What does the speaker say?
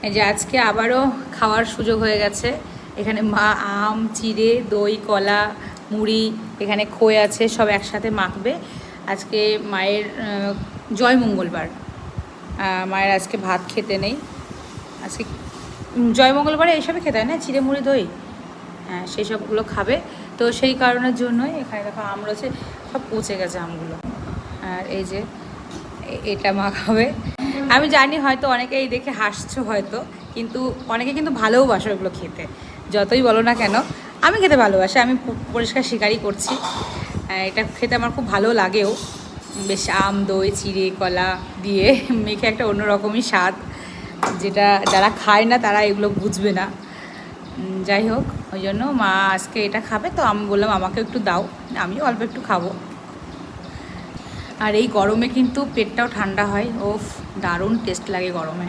এই যে আজকে আবারও খাওয়ার সুযোগ হয়ে গেছে। এখানে মা আম, চিড়ে, দই, কলা, মুড়ি, এখানে খই আছে, সব একসাথে মাখবে। আজকে মায়ের জয় মঙ্গলবার, মায়ের আজকে ভাত খেতে নেই। আজকে জয় মঙ্গলবারে এইসবই খেতে হয় না, চিড়ে মুড়ি দই, হ্যাঁ সেই সবগুলো খাবে। তো সেই কারণের জন্যই এখানে দেখো আম রয়েছে, সব পচে গেছে আমগুলো। আর এই যে এটা মাখাবে। আমি জানি হয়তো অনেকে এই দেখে হাসছো হয়তো, কিন্তু অনেকে কিন্তু ভালোবাসে ওগুলো খেতে। যতই বলো না কেন, আমি খেতে ভালোবাসি, আমি পরিষ্কার স্বীকারই করছি। এটা খেতে আমার খুব ভালো লাগেও। বেশ আম, দই, চিড়ে, কলা দিয়ে মেখে একটা অন্যরকমই স্বাদ, যেটা যারা খায় না তারা এগুলো বুঝবে না। যাই হোক, ওই জন্য মা আজকে এটা খাবে, তো আমি বললাম আমাকে একটু দাও, আমিও অল্প একটু খাবো। আর এই গরমে কিন্তু পেটটাও ঠান্ডা হয়, ওফ দারুণ টেস্ট লাগে গরমে।